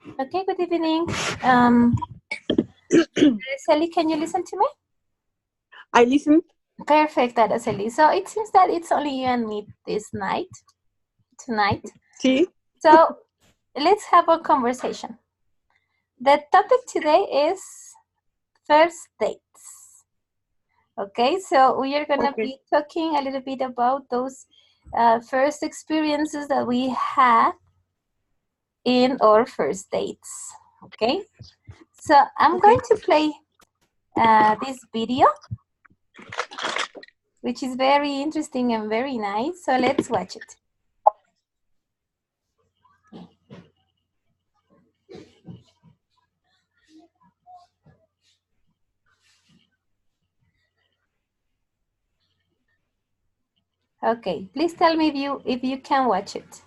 Okay, good evening. Araceli, can you listen to me? I listen. Perfect, Araceli. So it seems that it's only you and me tonight. Sí. So let's have a conversation. The topic today is first dates. Okay, so we are going to be talking a little bit about those first experiences that we had in our first dates. Okay, so I'm going to play this video, which is very interesting and very nice. So let's watch it. Okay, please tell me if you can watch it.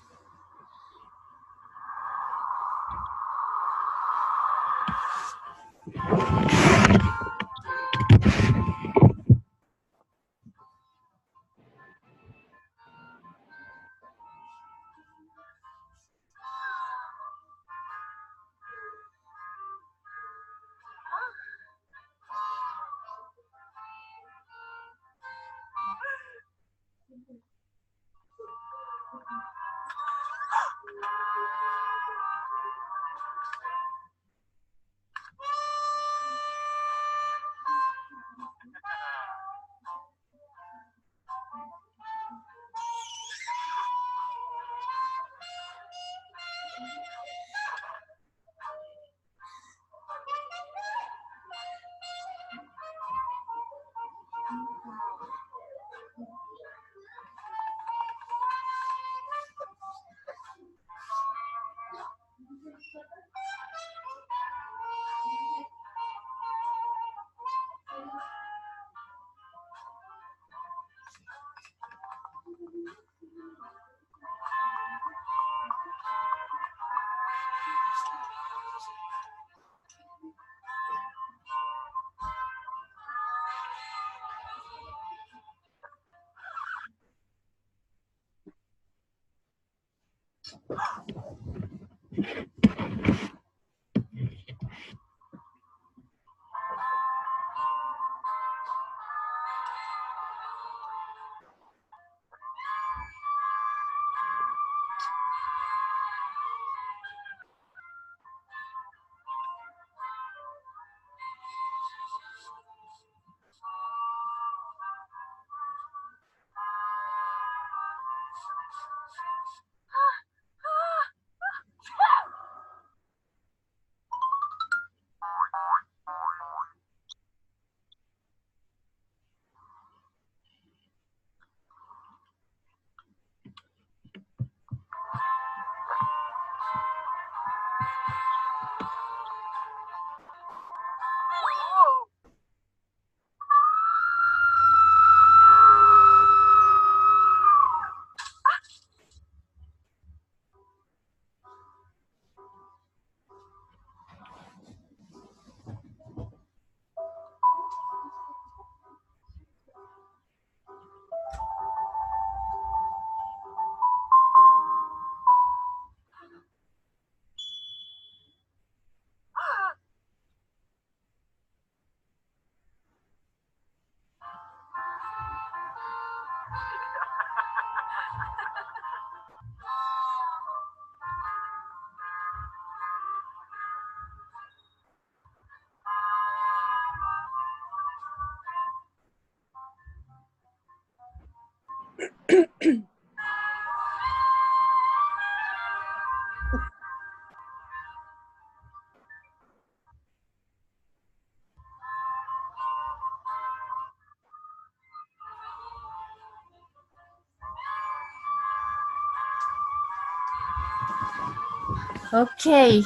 Okay,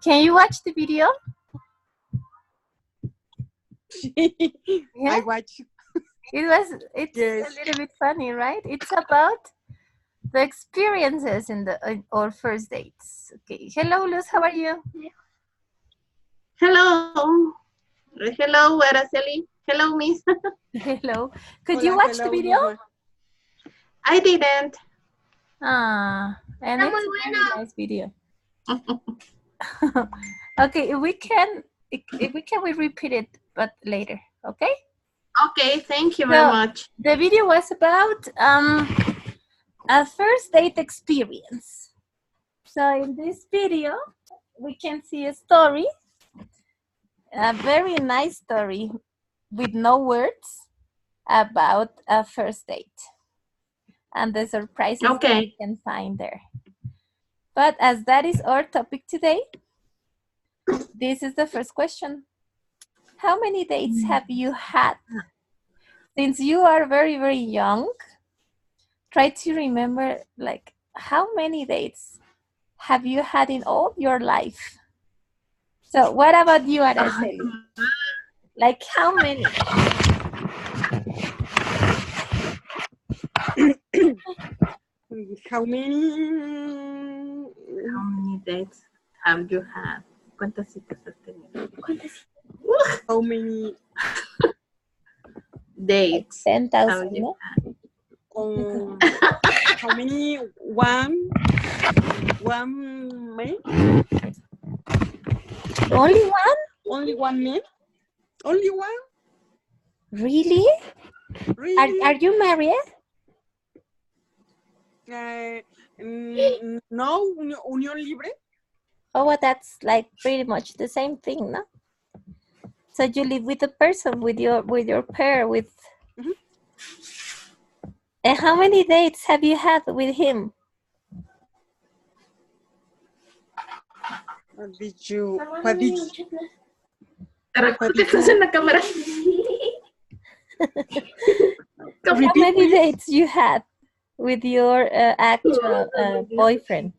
can you watch the video? Yeah? I watch. It's Yes. a little bit funny, right? It's about the experiences in our first dates. Okay, hello Luz, how are you? Hello. Hello, Araceli. Hello, Miss. Hello. Could you Hola, watch the hello, video? Luzma. I didn't. Ah, and Está it's muy a very bueno. nice video. Okay, if we can, we repeat it, but later. Okay. Okay, thank you very much. The video was about a first date experience. So in this video, we can see a story, a very nice story with no words about a first date and the surprises that you can find there. But as that is our topic today, this is the first question. How many dates have you had? Since you are very, very young, try to remember, like, how many dates have you had in all your life? So what about you, Araceli? Like, how many? How many dates have you had? ¿Cuántas citas has tenido? how many dates? 10,000, no? How many one man? Only one? Only one man? Only one? Really? Really? Are you married? No, unión libre. Oh, well, that's like pretty much the same thing, no? So you live with a person, with your pair, with. Mm-hmm. And how many dates have you had with him? What did you? How many dates you had with your actual boyfriend?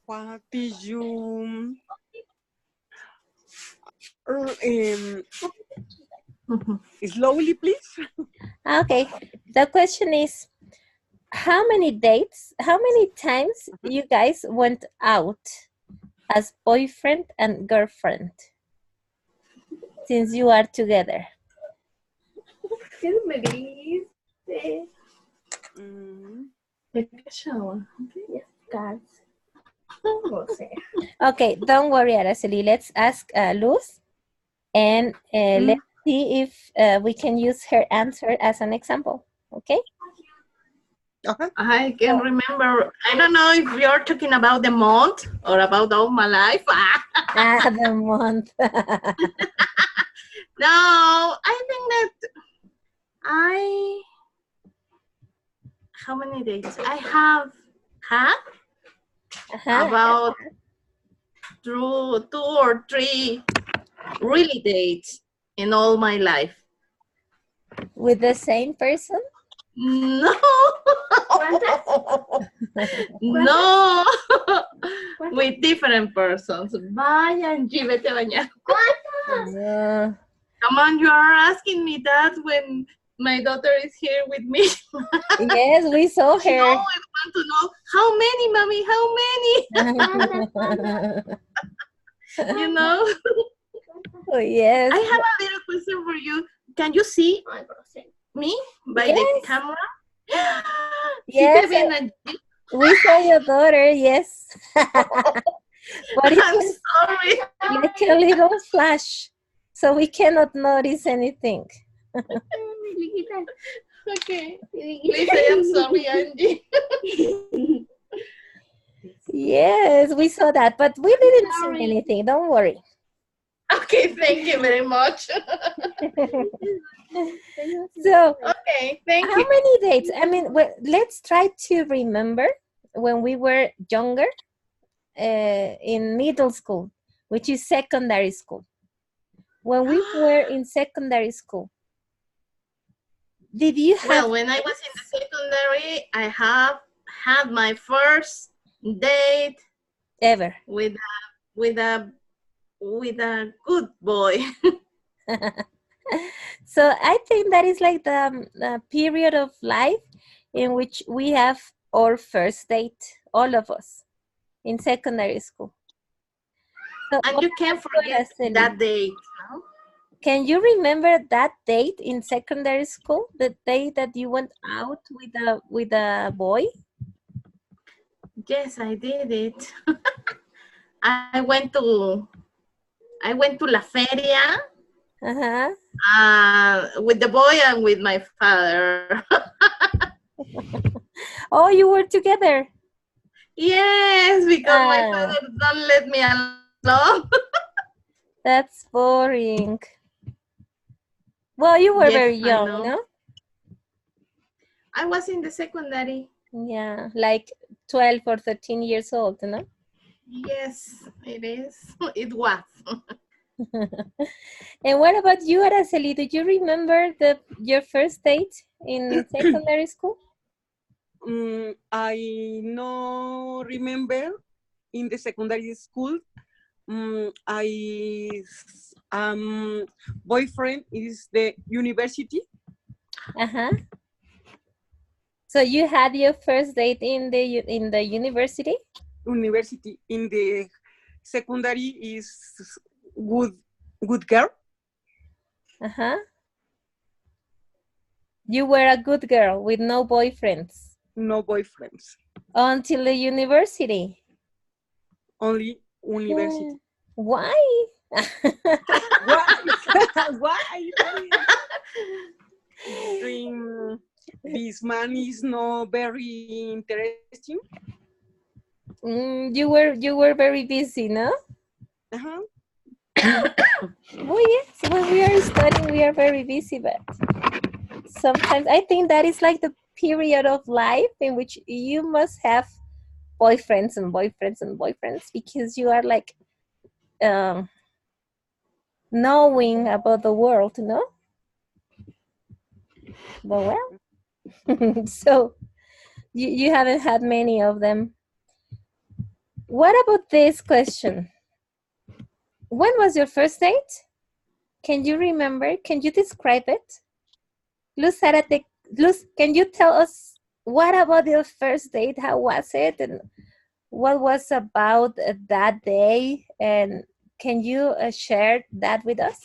What did you? Slowly, please. Okay. The question is, how many dates, how many times you guys went out as boyfriend and girlfriend since you are together? Okay, don't worry, Araceli. Let's ask Luz, and let's see if we can use her answer as an example. Okay? I can remember. I don't know if you're talking about the month or about all my life. The month. No, I think that how many dates? I have had about 2 or 3 really dates in all my life. With the same person? No. No. With different persons. Vayan, vete a bañar. Come on, you are asking me that when my daughter is here with me. Yes, we saw her. She always wants to know, how many, mommy, how many? You know? Oh, yes. I have a little question for you. Can you see me by the camera? Yes. We saw your daughter, yes. But I'm sorry. Like a little flash, so we cannot notice anything. Okay. Please say I'm sorry, Angie. Yes, we saw that, but we didn't see anything. Don't worry. Okay, thank you very much. So, okay, thank you. How many dates? I mean, let's try to remember when we were younger, in middle school, which is secondary school. When we were in secondary school, did you have? Well, when I was in the secondary, I have had my first date ever with a good boy. So I think that is like the period of life in which we have our first date, all of us, in secondary school. So and you can't forget that date, no? Can you remember that date in secondary school? The day that you went out with a boy? Yes, I did it. I went to La Feria with the boy and with my father. Oh, you were together. Yes, because my father don't let me alone. That's boring. Well, you were Yes, very I young, know. no? I was in the secondary. Yeah, like 12 or 13 years old, no? Yes, it is. It was. And what about you, Araceli? Do you remember your first date in secondary school? I no remember in the secondary school. I boyfriend is the university. So you had your first date in the university? University in the secondary is good girl. You were a good girl with no boyfriends. No boyfriends. Until the university. Only university. Why? Why? This man is not very interesting. You were very busy, no? Well, yes, when we are studying, we are very busy, but sometimes I think that is like the period of life in which you must have boyfriends and boyfriends and boyfriends, because you are like knowing about the world, no? But well, so you haven't had many of them. What about this question? When was your first date? Can you remember? Can you describe it? Luz Zarate, Luz, can you tell us what about your first date? How was it? And what was about that day? And can you share that with us?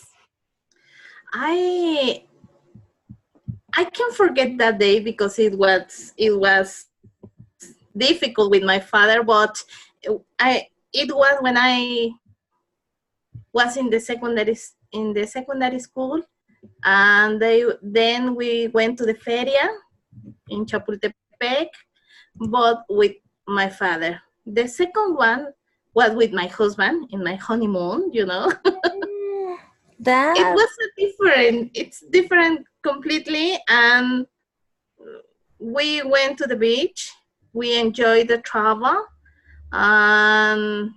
I can't forget that day because it was difficult with my father, but it was when I was in the secondary school, and then we went to the feria in Chapultepec, but with my father. The second one was with my husband in my honeymoon, you know. It was it's different completely, and we went to the beach. We enjoyed the travel, and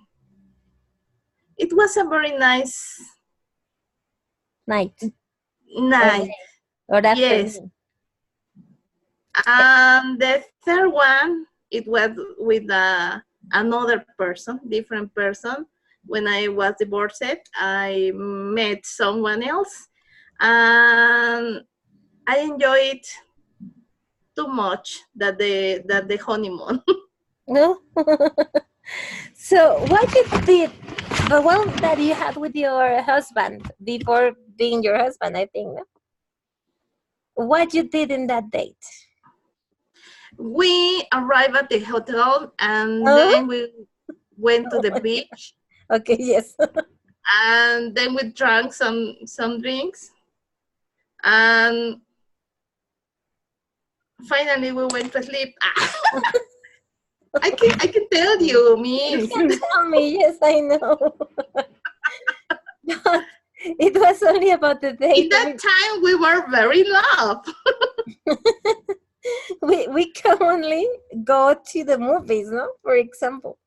it was a very nice night. Or yes. And the third one, it was with another person, different person. When I was divorced, I met someone else, and I enjoyed too much that the honeymoon. No. So what you did, the one that you had with your husband before being your husband, I think, no? What you did in that date? We arrived at the hotel, and then we went to the beach. Okay, yes. And then we drank some drinks, and finally we went to sleep. I can tell you, Miss. You can tell me, yes, I know. But it was only about the date. In that time, we were very love. we can only go to the movies, no? For example,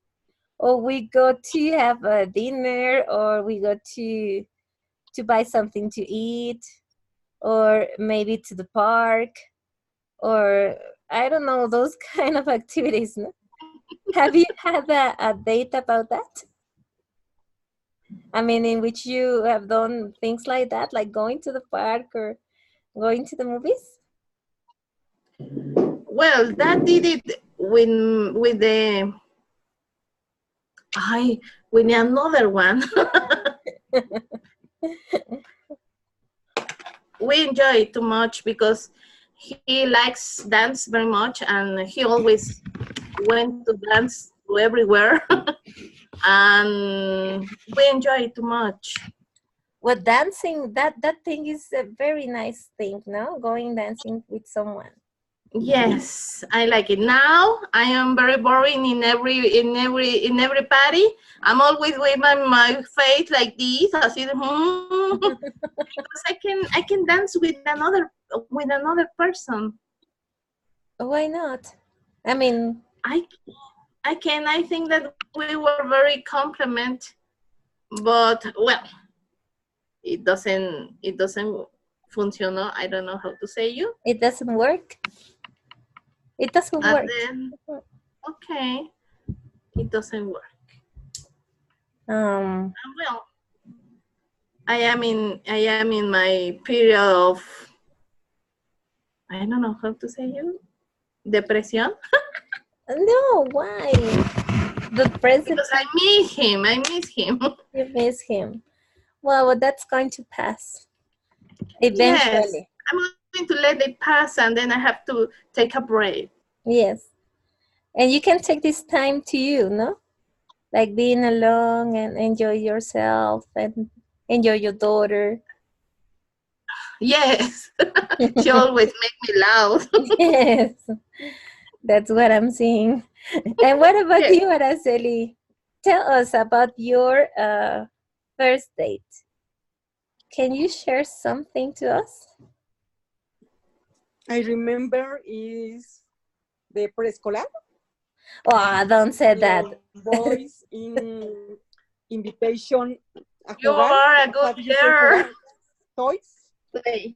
or we go to have a dinner, or we go to buy something to eat, or maybe to the park, or I don't know, those kind of activities, no? Have you had a date about that? I mean, in which you have done things like that, like going to the park or going to the movies? Well, that did it with another one. we enjoy it too much because he likes dance very much, and he always went to dance to everywhere, and we enjoy it too much. Well, dancing, that thing is a very nice thing, no? Going dancing with someone. Yes, I like it. Now I am very boring in every party. I'm always with my face like this, as if, because I can dance with another person. Why not? I mean, I can. I think that we were very complement, but well, it doesn't funcionó. I don't know how to say you. it doesn't work. It doesn't And work. then okay, it doesn't work. Well, I am in my period of, I don't know how to say you, depression. No, why? The president, Because I miss him. you miss him. Well, that's going to pass Yes, eventually. I'm going to let it pass, and then I have to take a break. Yes. And you can take this time to you, no? Like being alone and enjoy yourself and enjoy your daughter. Yes, she always makes me loud. Yes, that's what I'm seeing. And what about Yes. you, Araceli? Tell us about your first date. Can you share something to us? I remember is the preescolar. Oh, don't say that. Boys in invitation. A You jugar. are a What good do you say, girl. jugar? Toys. Play.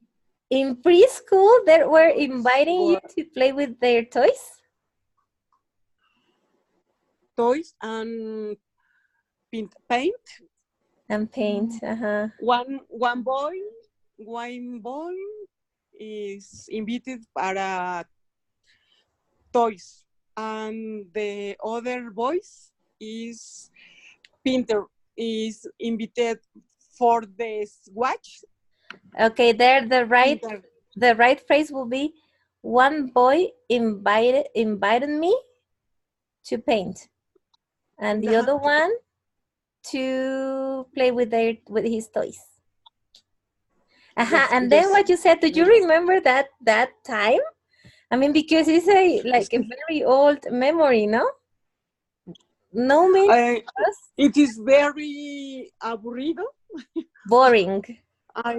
In preschool, they were inviting you to play with their toys? Toys and paint. And paint, One boy is invited para toys, and the other boys is painter is invited for the watch. Okay, there the right phrase will be, one boy invited me to paint, and the other one to play with his toys. Yes, and then yes. what you said, do you remember that time? I mean, because it's a very old memory, no? No memory. It is very aburrido. Boring. I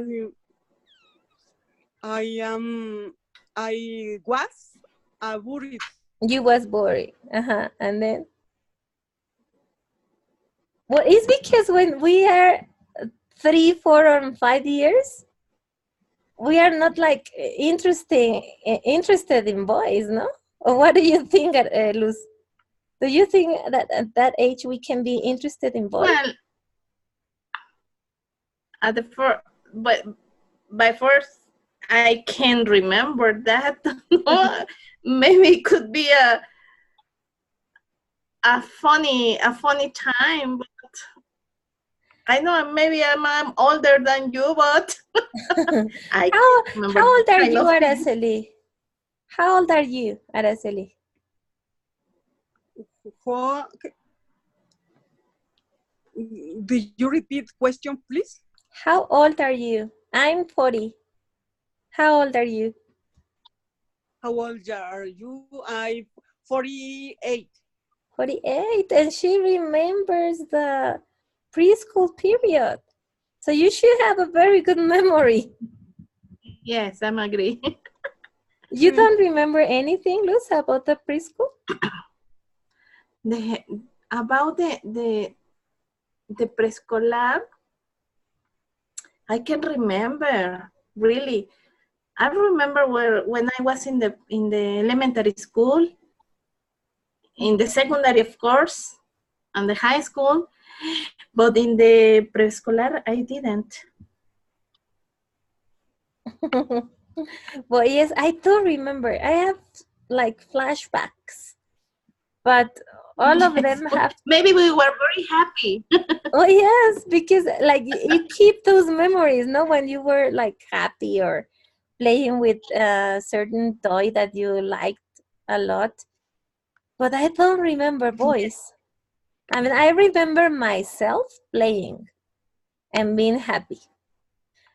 was aburrido. You was boring. And then, well, it's because when we are 3, 4, or 5 years, we are not like interested in boys, no? Or what do you think, Luz? Do you think that at that age we can be interested in boys? Well, at the but by first, I can't remember that. Maybe it could be a funny time, but I know maybe I'm older than you, but I can't remember. How old are you, Araceli? How old are you, Araceli? Do you repeat question, please? How old are you? I'm 40. How old are you? How old are you? I'm 48. 48, and she remembers the preschool period. So you should have a very good memory. Yes, I'm agree. You don't remember anything, Luz, about the preschool? About the preescolar, I can remember really. I remember when I was in the elementary school, in the secondary, of course, and the high school, but in the preescolar, I didn't. Well, yes, I do remember. I have like flashbacks. but all of them have. Maybe we were very happy. Oh yes, because like you keep those memories, no? When you were like happy or playing with a certain toy that you liked a lot. But I don't remember boys. I mean, I remember myself playing and being happy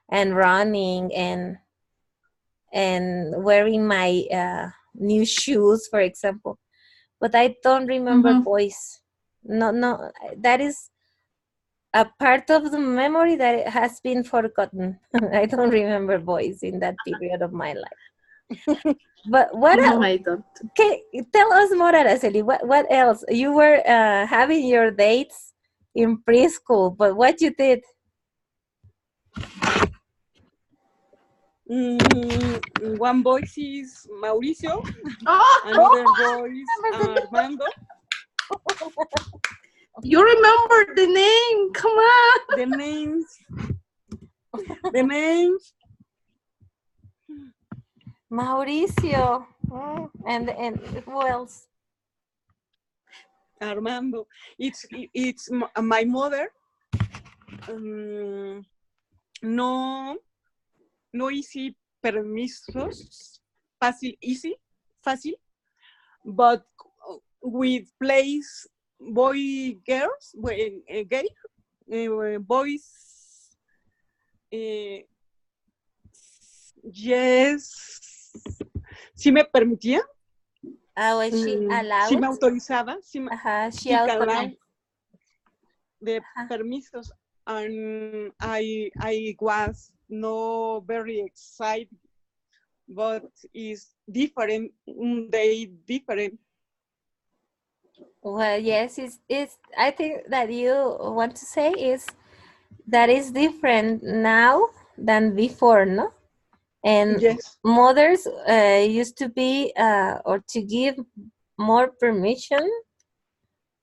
and running and wearing my new shoes, for example. But I don't remember boys. No, that is a part of the memory that has been forgotten. I don't remember boys in that period of my life. But what else? I don't. Okay, tell us more, Araceli. What else? You were having your dates in preschool, but what you did? One voice is Mauricio, Oh, another voice Armando. you remember the name? Come on. The names. Mauricio. And who else? Armando. It's my mother. No easy permisos, fácil, but with plays girls, gay, boys, yes, sí me permitía. Was she allowed? Sí me autorizaba, She authorized. The permisos, and I was no very excited, but it's different. They different. Well, yes, it's. I think that you want to say is that is different now than before, no? And yes. mothers used to be or to give more permission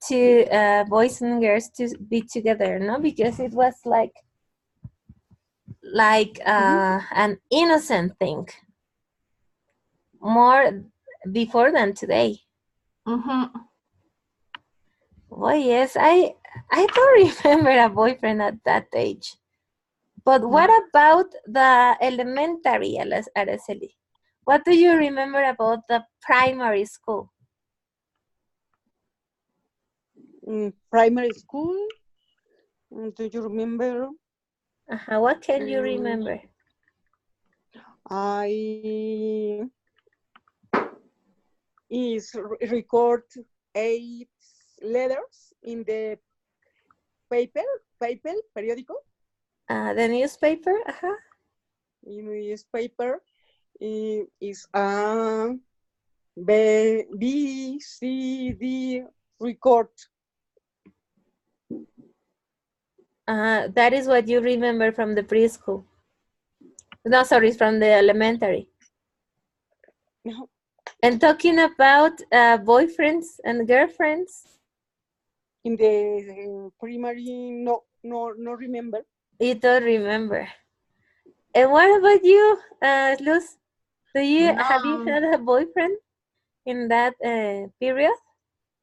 to boys and girls to be together, no? Because it was like an innocent thing, more before than today. Well, yes, I don't remember a boyfriend at that age. But what about the elementary, Araceli? What do you remember about the primary school? Primary school? Do you remember? What can you remember? I record 8 letters in the periódico. The newspaper? In the newspaper is A, B, C, D, record. That is what you remember from the preschool. No, sorry, from the elementary. No. And talking about boyfriends and girlfriends? In the primary, no remember. You don't remember. And what about you, Luz? Have you had a boyfriend in that period?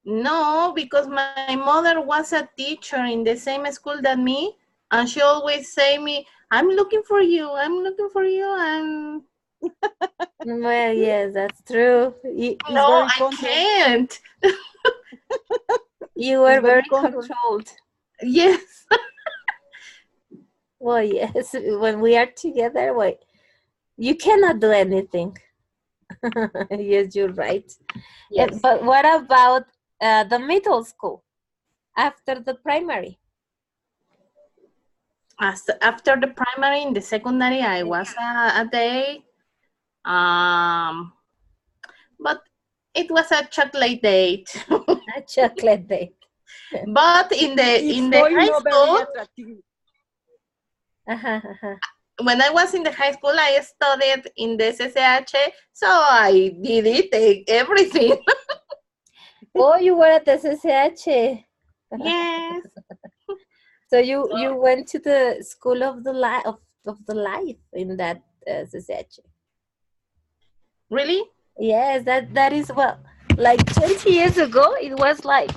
No, because my mother was a teacher in the same school that me, and she always say me, I'm looking for you, and well, yes, that's true. No, I can't. You were very controlled. Yes. Well, yes, when we are together, wait, you cannot do anything. Yes, you're right. Yes. But what about the middle school after the primary? After the primary, in the secondary, I was a date. But it was a chocolate date. A chocolate date. But in the high school, when I was in the high school, I studied in the CCH, so I did everything. Oh, you were at the CCH. Yes. So you went to the school of the life in that CCH. Really? Yes, that is, well, Like 20 years ago, it was like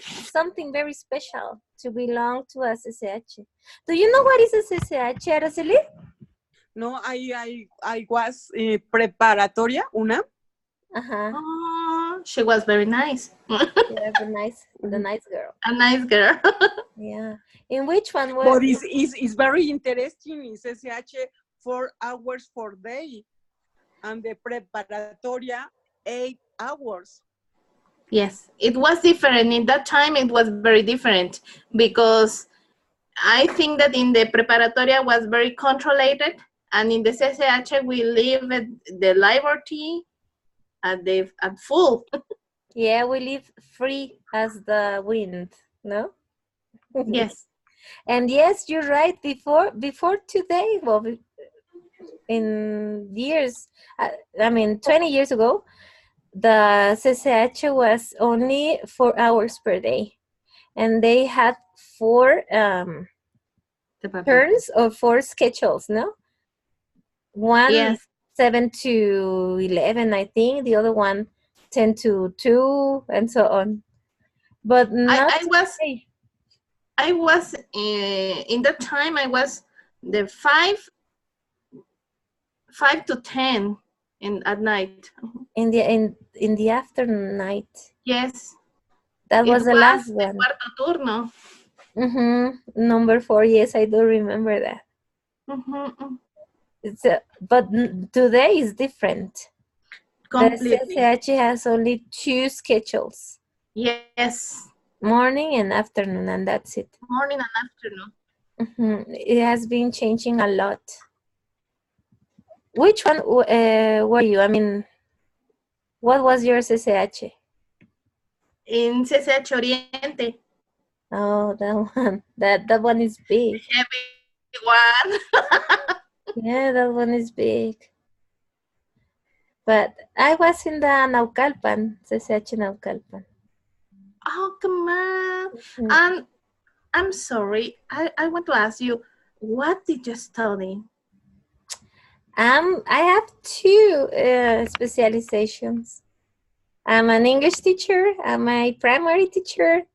something very special to belong to a CCH. Do you know what is a CCH, Araceli? No, I was preparatoria, una. Uh-huh. Oh, she was very nice. Yeah, the nice girl. A nice girl. Yeah. In which one were? But it's very interesting. It's SH 4 hours per day, and the preparatoria 8 hours. Yes, it was different. In that time, it was very different because I think that in the preparatoria was very controlled, and in the CCH we live at the liberty at full. Yeah, we live free as the wind, no? Yes. And yes, you're right. Before today, well, in years, I mean, 20 years ago, the CCH was only 4 hours per day, and they had 4 turns or 4 schedules, no? One Yes. 7 to 11, I think. The other one 10 to 2, and so on. But not I was in that time. I was the 5 to 10 at night. in the afternoon night. Yes. That was the last one. Cuarto turno. Number 4. Yes, I do remember that. But today is different. Completely. The CCH has only 2 schedules. Yes. Morning and afternoon, and that's it. Morning and afternoon. It has been changing a lot. Which one were you? I mean, what was your CCH? In CCH Oriente. Oh, that one. That one is big. Heavy one. Yeah, that one is big. But I was in the Naucalpan, CCH Naucalpan. Oh, come on. And I'm sorry. I want to ask you, what did you study? I have 2 specializations. I'm an English teacher, I'm a primary teacher,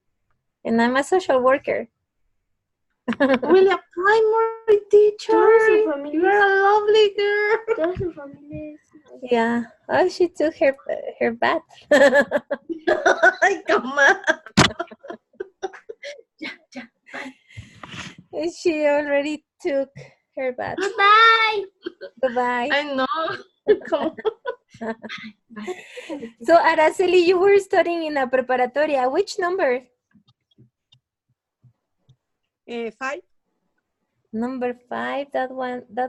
and I'm a social worker. Really, a primary teacher? You're a lovely girl. Yeah. Oh, she took her bath. Come on. Yeah. Bye. She already took her bath. Bye. Goodbye. I know. Come on. So, Araceli, you were studying in a preparatoria. Which number? 5. Number 5. That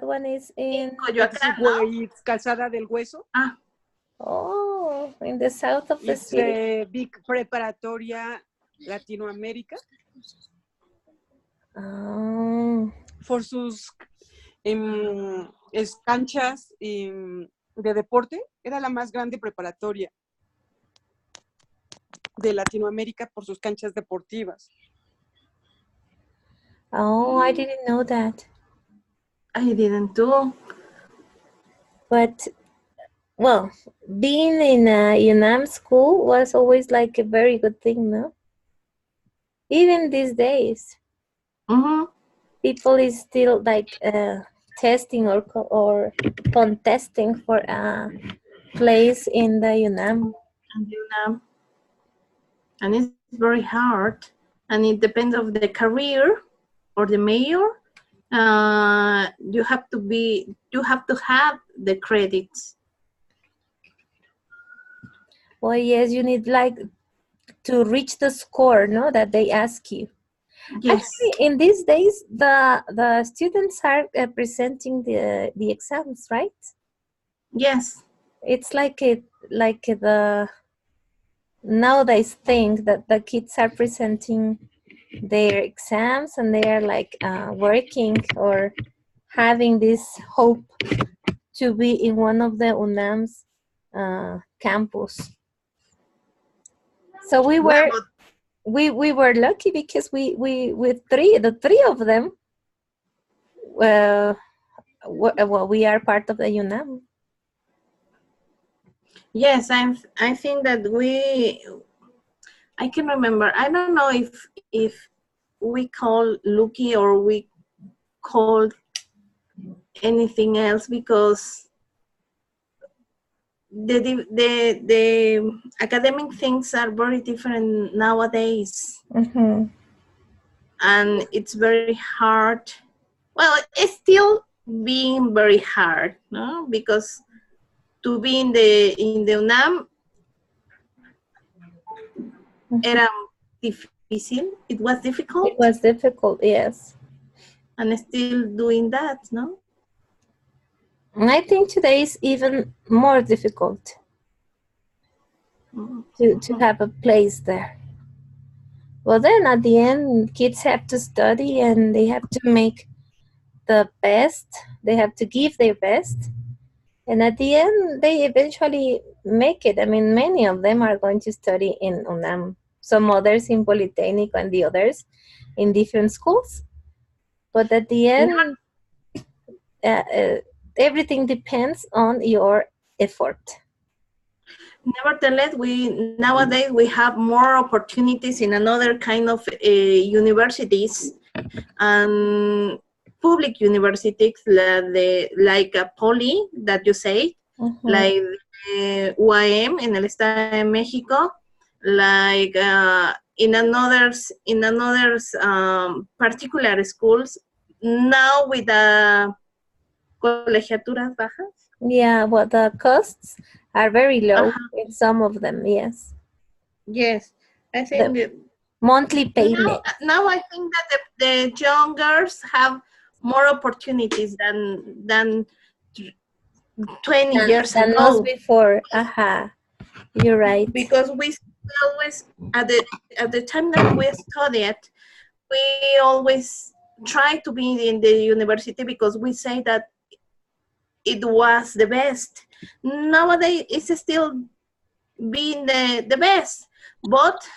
one is in Coyoacán. Where it's Calzada del Hueso. Oh, in the south of the It's city. a big preparatoria Latinoamérica. Oh. For sus canchas de deporte, era la más grande preparatoria de Latinoamérica por sus canchas deportivas. Oh, I didn't know that. I didn't too. But, well, being in a UNAM school was always like a very good thing, no? Even these days, people is still like testing or contesting for a place in the UNAM. And it's very hard, and it depends of the career or the major. You have to have the credits. Well, yes, you need like to reach the score, no, that they ask you. Yes. Actually, in these days, the students are presenting the exams, right? Yes. It's like the nowadays thing that the kids are presenting their exams, and they are like working or having this hope to be in one of the UNAM's campus. So we were lucky because we with the three of them, well, we are part of the UNAM. Yes, I think that I can remember. I don't know if we call Lucky or we call anything else, because the academic things are very different nowadays, and it's very hard. Well, it's still being very hard, no? Because to be in the UNAM era difícil. It was difficult. It was difficult, yes. And still doing that, no? I think today is even more difficult to have a place there. Well, then at the end, kids have to study and they have to make the best. They have to give their best. And at the end, they eventually make it. I mean, many of them are going to study in UNAM. Some others in Polytechnic and the others in different schools. But at the end, everything depends on your effort. Nevertheless, nowadays we have more opportunities in another kind of universities, and public universities like a Poly that you say, like UAM in el Estado de Mexico, like in another particular schools now with the colegiaturas bajas. Yeah, well, the costs are very low in some of them, yes. Yes, I think the monthly payment. Now I think that the young girls have more opportunities than 20 years than ago. us before. You're right. Because we always, at the time that we studied, we always try to be in the university because we say that it was the best. Nowadays, it's still being the best, but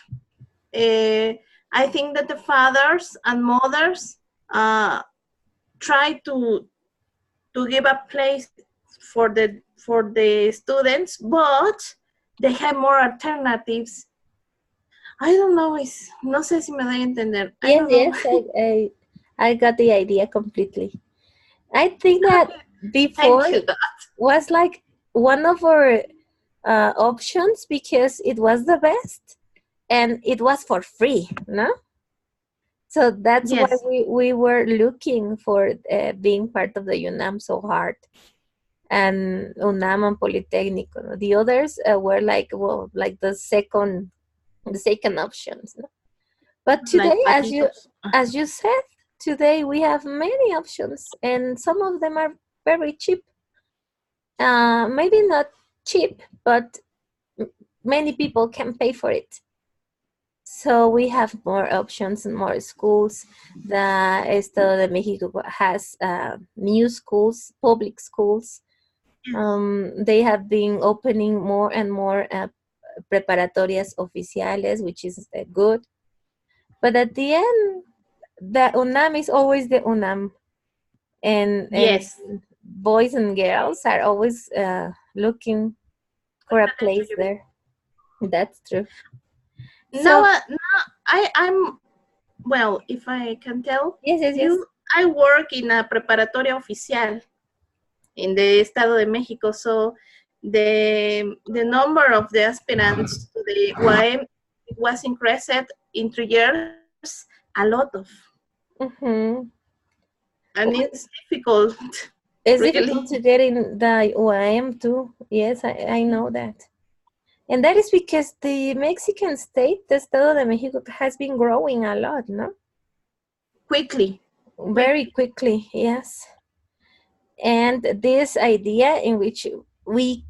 I think that the fathers and mothers try to give a place for the students, but they have more alternatives. I don't know. No sé si me doy a entender. Yes, I got the idea completely. I think that before was like one of our options because it was the best and it was for free, no? So that's why we were looking for being part of the UNAM so hard. And UNAM and Polytechnico. The others were like, well, like the second options. No? But today, like as you said, today we have many options, and some of them are very cheap. Maybe not cheap, but many people can pay for it. So we have more options and more schools. The Estado de Mexico has new schools, public schools. They have been opening more and more preparatorias oficiales, which is good. But at the end, the UNAM is always the UNAM. And boys and girls are always looking for a place there. That's true. Now I'm, well, if I can tell, yes. I work in a preparatoria oficial in the Estado de Mexico, so the number of the aspirants to the UAM was increased in 3 years a lot of. And it's difficult. It's really difficult to get in the UAM too. Yes, I know that. And that is because the Mexican state, the Estado de Mexico, has been growing a lot, no? Quickly. Very quickly, yes. And this idea in which we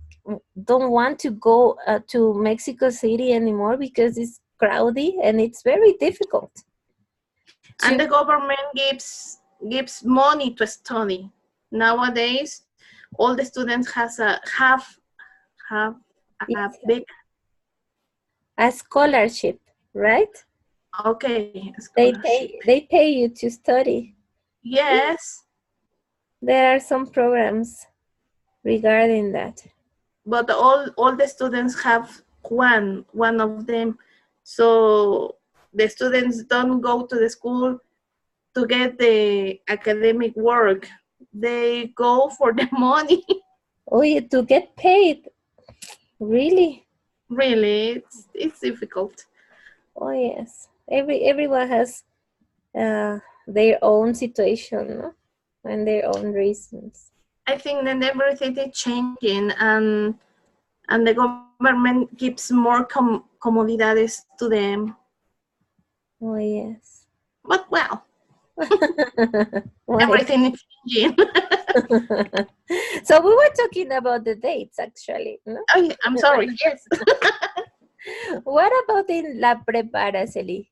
don't want to go to Mexico City anymore because it's crowded and it's very difficult. And the government gives money to study. Nowadays, all the students have a scholarship, right? Okay. They pay you to study. Yes. There are some programs regarding that. but all the students have one of them. So the students don't go to the school to get the academic work. They go for the money. Oh, you to get paid. Really? Really, it's difficult. Oh yes. Everyone has their own situation, no? And their own reasons. I think that everything is changing, and the government gives more comodidades to them. Oh yes. But well, Why? everything is changing. So we were talking about the dates, actually, no? Oh, yeah, I'm sorry. Yes. What about in La Prepa, Araceli?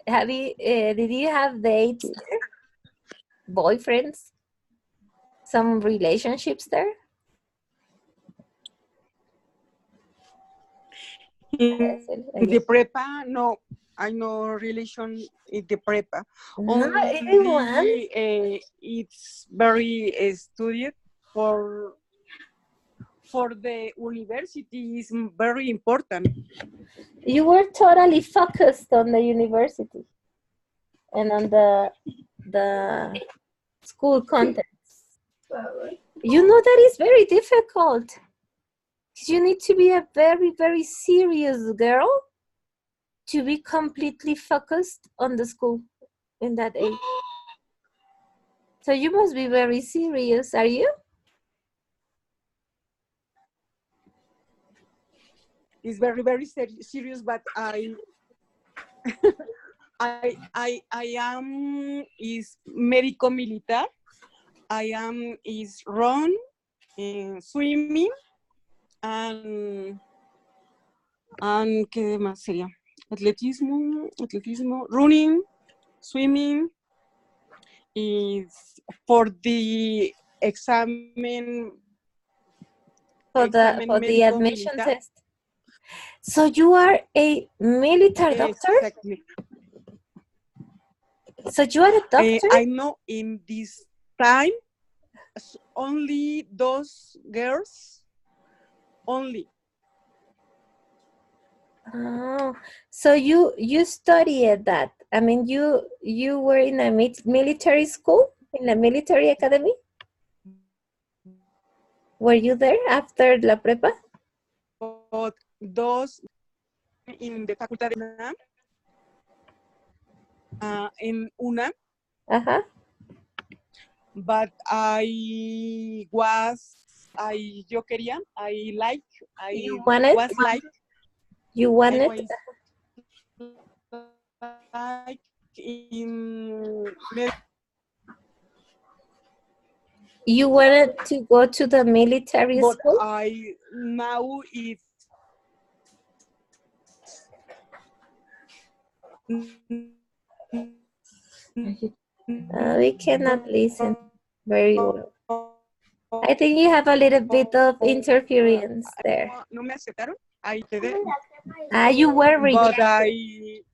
Did you have dates there? Boyfriends? Some relationships there? In Araceli, the prepa, no, I no relation in the prepa. No, everyone. Only it's very studied for the university is very important. You were totally focused on the university and on the school contents. You know that is very difficult. You need to be a very, very serious girl to be completely focused on the school in that age. So you must be very serious, are you? It's very, very serious, but I am is médico militar. I am is run, swimming, and ¿qué más sería? Atletismo, running, swimming, is for the examen. For the admission test. So you are a military doctor? Exactly. So you are a doctor? I know in this time, only those girls, only. Oh, so you studied that. I mean, you were in a military school, in a military academy? Were you there after La Prepa? But those in the Facultad de UNAM, in UNAM, but I wanted? was like, you wanted? Like in you wanted to go to the military but school? I now it's We cannot listen very well. I think you have a little bit of interference there. No me aceptaron. You were rejected.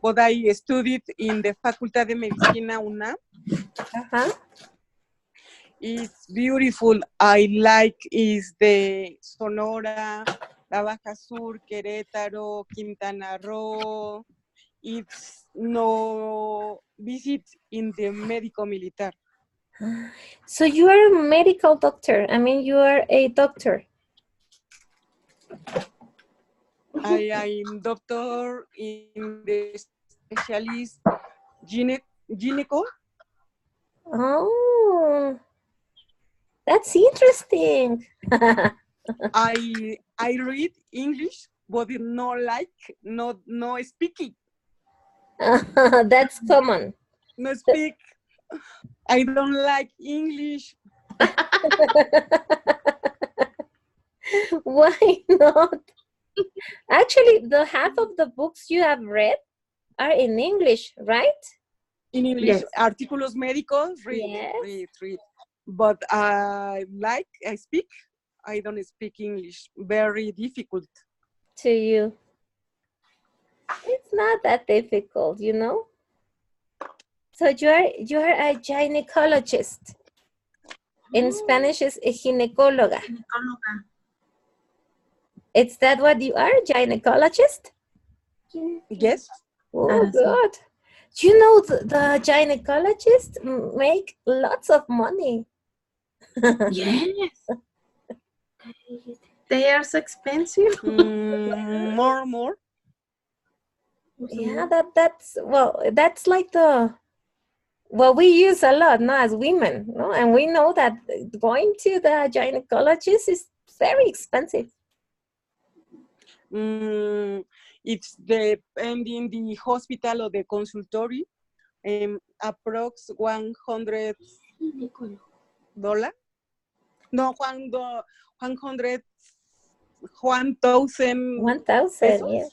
But I studied in the Facultad de Medicina UNAM. It's beautiful. I like is the Sonora, La Baja Sur, Querétaro, Quintana Roo. It's no visit in the médico militar. So you are a medical doctor. I mean, you are a doctor. I am doctor in the specialist gyneco. Oh, that's interesting. I read English, but no speaking. That's common. No speak. I don't like English. Why not? Actually, the half of the books you have read are in English, right? In English, yes. Artículos médicos, read. But I speak. I don't speak English. Very difficult. To you. It's not that difficult, you know? So you're a gynecologist. In Spanish is ginecóloga. Is that what you are, gynecologist? Yes. Oh, good. You know, the gynecologists make lots of money. Yes. They are so expensive. More. Yeah, that's like we use a lot, no, as women, no, and we know that going to the gynecologist is very expensive. It's depending the hospital or the consultory, approx $100. No, 1,000 pesos. Yes.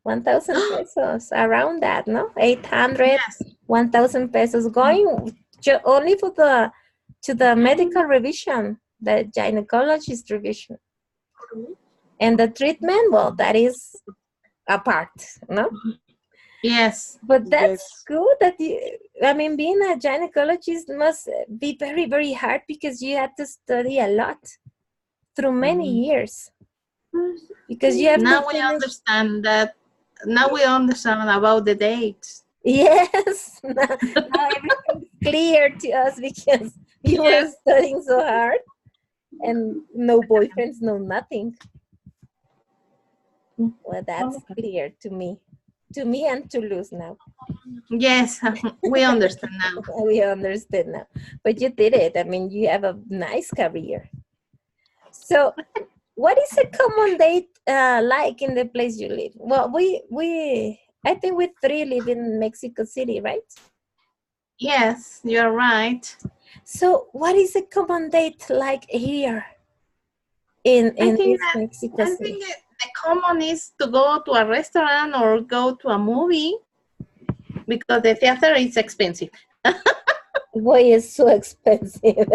1,000 pesos, around that, no? 800, Yes. 1,000 pesos, going only for to the medical revision, the gynecologist revision. And the treatment, well, that is apart, no? Yes. But that's good that being a gynecologist must be very, very hard because you have to study a lot through many years. Because you have now we understand that. Now we understand about the dates. Yes. Now everything's clear to us because you were studying so hard and no boyfriends, no nothing. Well, that's clear to me and to Luz now. Yes, we understand now. We understand now. But you did it. I mean, you have a nice career. So, what is a common date like in the place you live? Well, I think we three live in Mexico City, right? Yes, you're right. So, what is a common date like here in Mexico City? I think the common is to go to a restaurant or go to a movie because the theater is expensive. Boy, it's so expensive.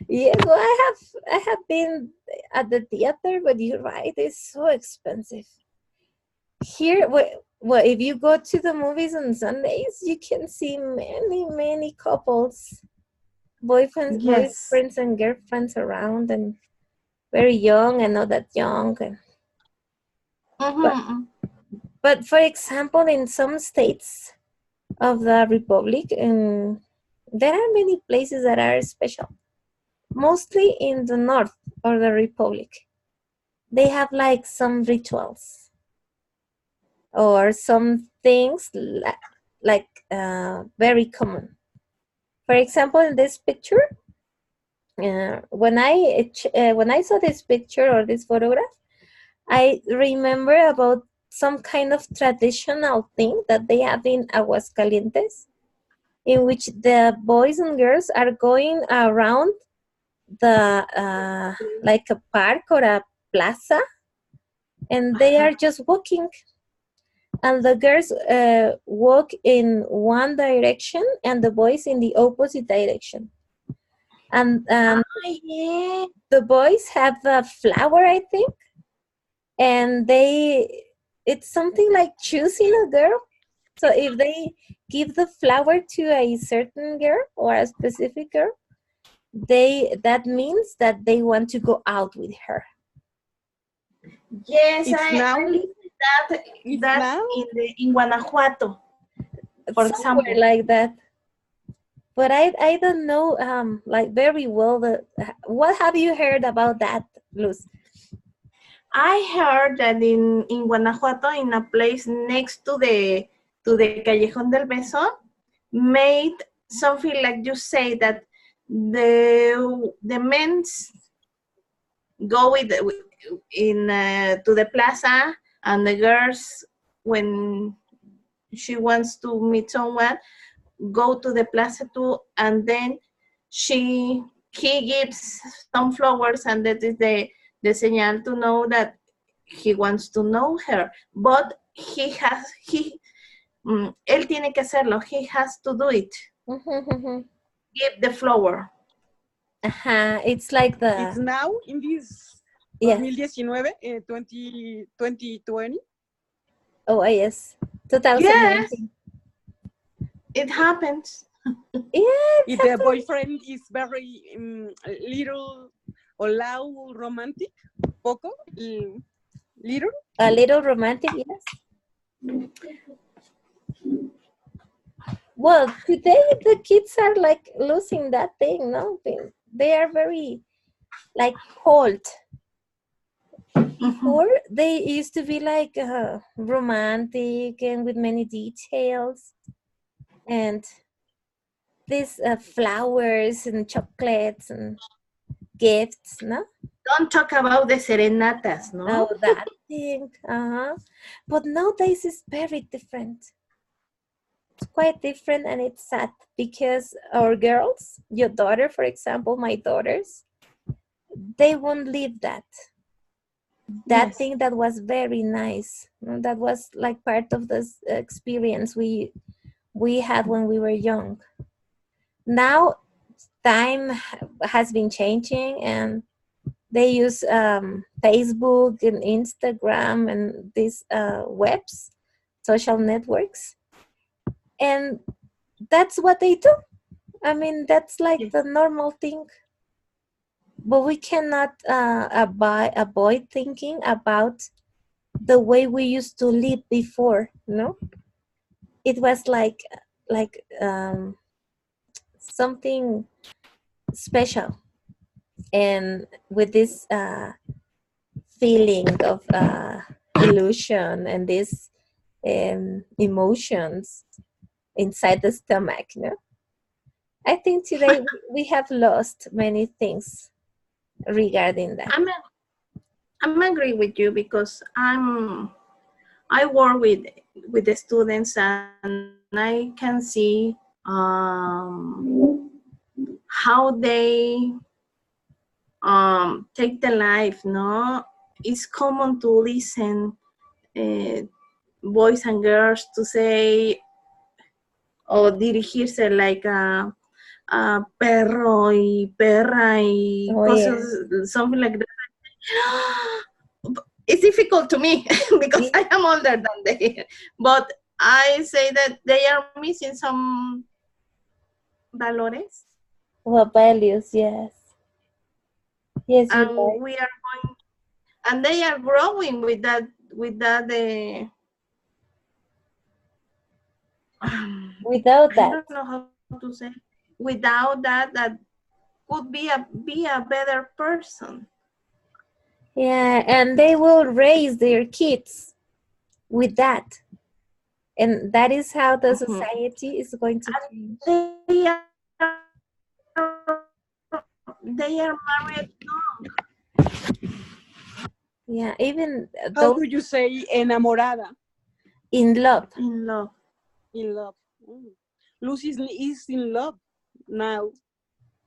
Yeah, well, I have been at the theater, but you're right, it's so expensive. Here, well, if you go to the movies on Sundays, you can see many couples, boyfriends and girlfriends around, and very young and not that young. But for example, in some states of the Republic, there are many places that are special. Mostly in the north of the Republic, they have like some rituals or some things like very common. For example, in this picture, when I saw this picture or this photograph, I remember about some kind of traditional thing that they have in Aguascalientes, in which the boys and girls are going around the like a park or a plaza, and they are just walking, and the girls walk in one direction and the boys in the opposite direction, and the boys have a flower, I think, and it's something like choosing a girl. So if they give the flower to a certain girl or a specific girl, that means that they want to go out with her. Yes, I listened that in Guanajuato, for example, like that. But I don't know like very well. What have you heard about that, Luz? I heard that in Guanajuato, in a place next to the Callejón del Beso, made something like you say, that the men's go to the plaza, and the girls, when she wants to meet someone, go to the plaza too, and then he gives some flowers, and that is the señal to know that he wants to know her. But él tiene que hacerlo. He has to do it. Give the flower. It's like it's now in this 2020. Oh, yes. 2019. Yes. It happens. Yeah, If the boyfriend is very little or loud romantic, poco, little. a little romantic, yes. Well, today the kids are like losing that thing, no? They are very like cold. Before they used to be like romantic and with many details and these flowers and chocolates and gifts, no? Don't talk about the serenatas, no? Oh, that thing. But nowadays it's very different. It's quite different, and it's sad because our girls, your daughter, for example, my daughters, they won't leave that. That Yes. thing that was very nice. That was like part of this experience we had when we were young. Now time has been changing, and they use Facebook and Instagram and these webs, social networks, and that's what they do. I mean, that's like Yes. the normal thing. But we cannot avoid thinking about the way we used to live before. No, it was like something special, and with this feeling of illusion and these emotions inside the stomach. No, I think today we have lost many things regarding that. I'm agree with you because I work with the students, and I can see how they take the life. No, it's common to listen boys and girls to say o dirigirse like a perro y perra y cosas, something like that. It's difficult to me because I am older than they, but I say that they are missing some valores. Well, values, yes. Yes, And you're right. we are going, and they are growing with that without I that. don't know how to say. Without that could be a better person. Yeah, and they will raise their kids with that. And that is how the society is going to change. They are married young. Yeah, even how do you say enamorada? In love. In love. In love. Luz is in love now.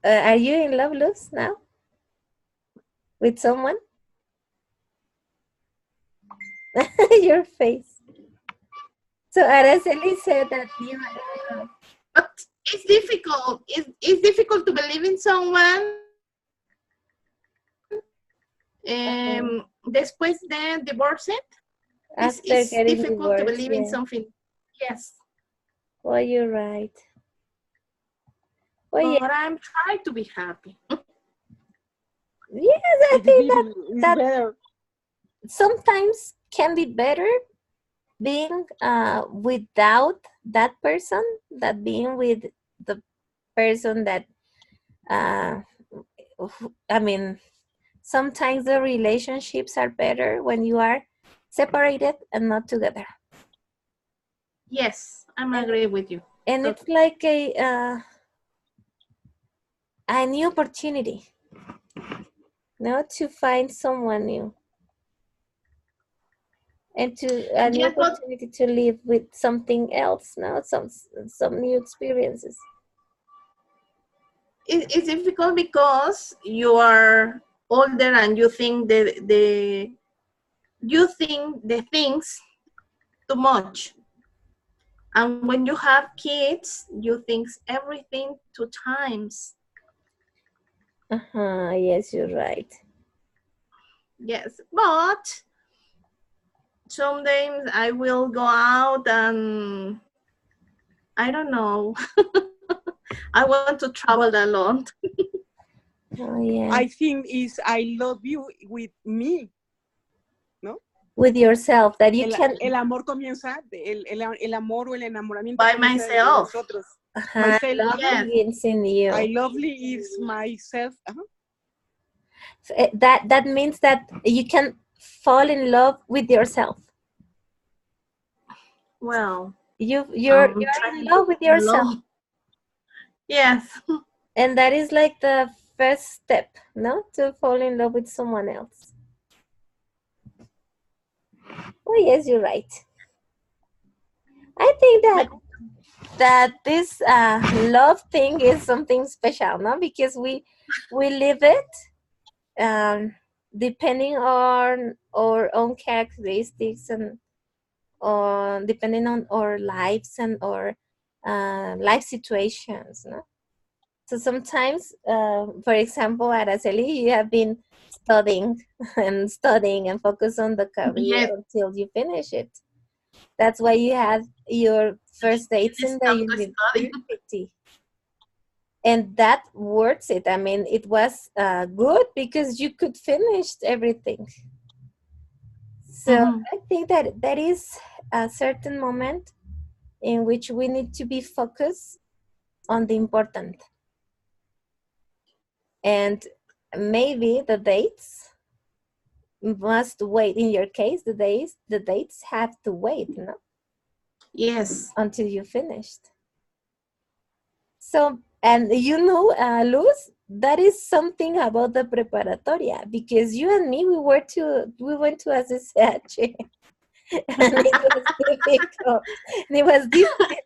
Are you in love, Luz, now? With someone? Your face. So Araceli said that you are in love. But it's difficult. It's difficult to believe in someone después de divorced. It's difficult divorced, to believe in something. Yes. Well, you're right. Well, but I'm trying to be happy. Yes, I think that better. Sometimes can be better being without that person than being with the person that I mean, sometimes the relationships are better when you are separated and not together. Yes, I'm agree with you. And it's like a new opportunity, to find someone new. And a new opportunity to live with something else, some new experiences. It's difficult because you are older and you think the things too much. And when you have kids, you think everything 2 times. Yes, you're right. Yes, but sometimes I will go out and I don't know. I want to travel alone. Oh, yeah. I think is I love you with me, ¿no? With yourself, that you can. El amor comienza, el amor o el enamoramiento By comienza desde myself. nosotros. Myself, love begins in you. I lovely is myself. That means that you can fall in love with yourself. Well, you're in love with yourself. Yes. And that is like the first step, no, to fall in love with someone else. Oh yes, you're right. I think that this love thing is something special, no? Because we live it depending on our own characteristics and depending on our lives and our life situations, no? So sometimes, for example, Araceli, you have been studying and focus on the career until you finish it. That's why you had your first dates in the university. And that worth it. I mean, it was good because you could finish everything. So I think that is a certain moment in which we need to be focused on the important. And maybe the dates must wait. In your case, the dates have to wait, no? Yes. Until you finished. So, and you know, Luz, that is something about the preparatoria, because you and me, we went to SSH. And it was difficult. It was different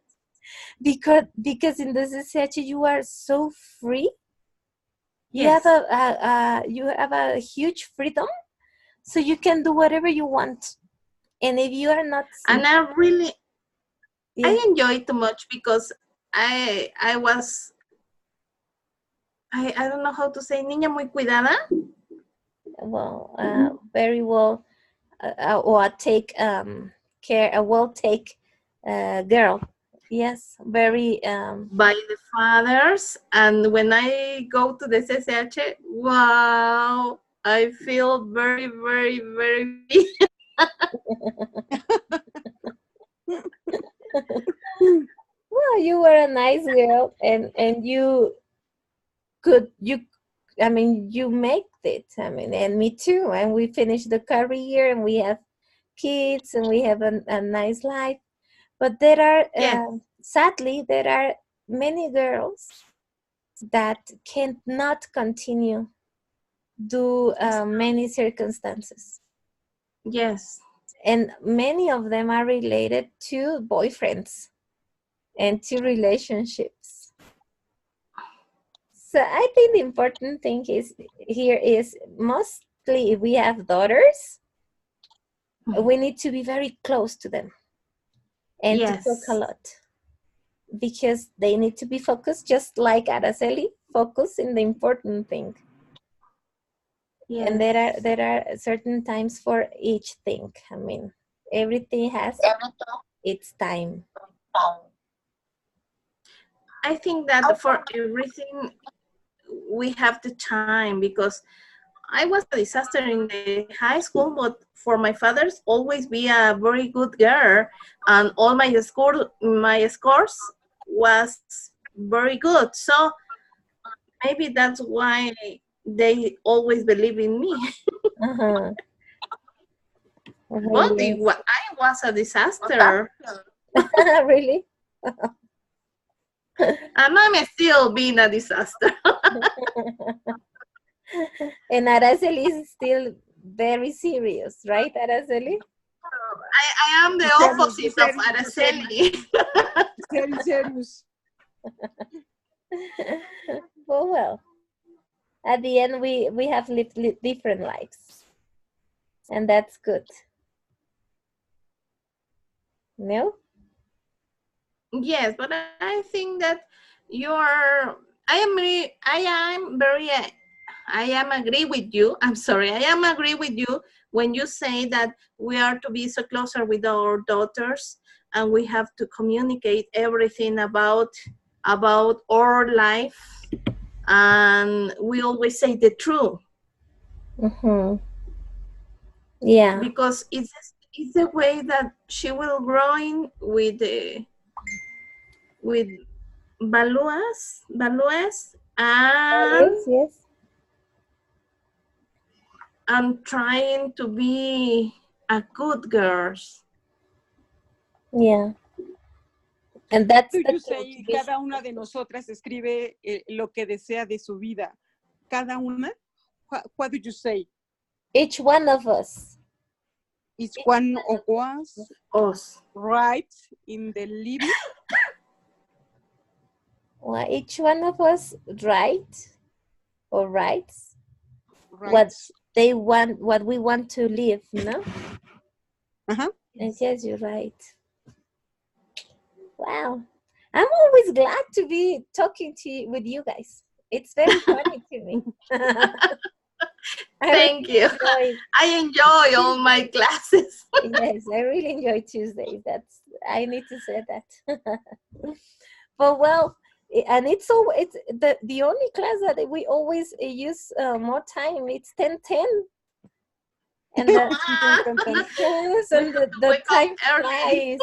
because in the SSH you are so free. Yes. You have a huge freedom, so you can do whatever you want. And if you are not, and I enjoy it too much because I was, I don't know how to say, niña muy cuidada. Well, very well, or take care, a well take girl. Yes, very by the fathers. And when I go to the CCH, wow, I feel very, very, very well, you were a nice girl, and you I mean, you make it. I mean, and me too. And we finished the career, and we have kids, and we have a nice life. But there are, sadly, there are many girls that cannot continue due many circumstances. Yes. And many of them are related to boyfriends and to relationships. So I think the important thing is mostly if we have daughters, we need to be very close to them and to talk a lot, because they need to be focused, just like Araceli, focus in the important thing. Yes. And there are certain times for each thing. I mean, everything has its time. I think that for everything we have the time, because I was a disaster in the high school, but for my father's always be a very good girl, and all my scores was very good. So maybe that's why they always believe in me. But I was a disaster. Really? And I'm still being a disaster. And Araceli is still very serious, right, Araceli? I am the opposite of Araceli. Very serious. Well, at the end, we have lived different lives, and that's good. No? Yes, but I think that I am agree with you. I'm sorry. I am agree with you when you say that we are to be so closer with our daughters, and we have to communicate everything about our life, and we always say the truth. Yeah. Because it's the way that she will growing with values and Yes. and trying to be a good girl. Yeah. And that's Do the you say cada una de nosotras escribe lo que desea de su vida? Cada una? What do you say? Each one of us. Each one of us writes in the living. Well, each one of us writes what they want, what we want to live, no? And yes, you're right. Wow. I'm always glad to be talking with you guys. It's very funny to me. Thank you. I enjoy all my classes. Yes, I really enjoy Tuesdays. I need to say that. But well, and it's the only class that we always use more time. It's 10:10. And the time flies.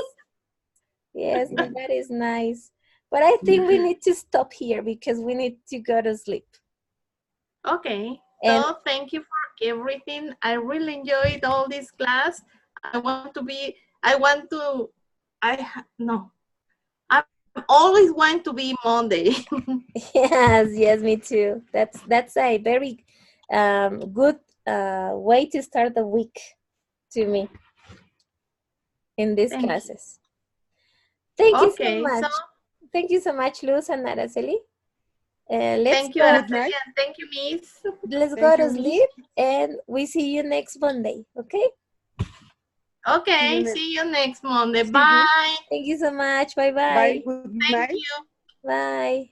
Yes, that is nice. But I think we need to stop here because we need to go to sleep. Okay. So thank you for everything. I really enjoyed all this class. I always want to be Monday. Yes, me too. That's a very good way to start the week to me in these classes. Thank you so much. Thank you so much, Luz and Araceli. Thank you, Araceli, and thank you, Miss. Let's go to sleep, and we see you next Monday, okay? Okay, see you next Monday. Bye. Thank you so much. Bye-bye. Bye. Good night. Thank you. Bye.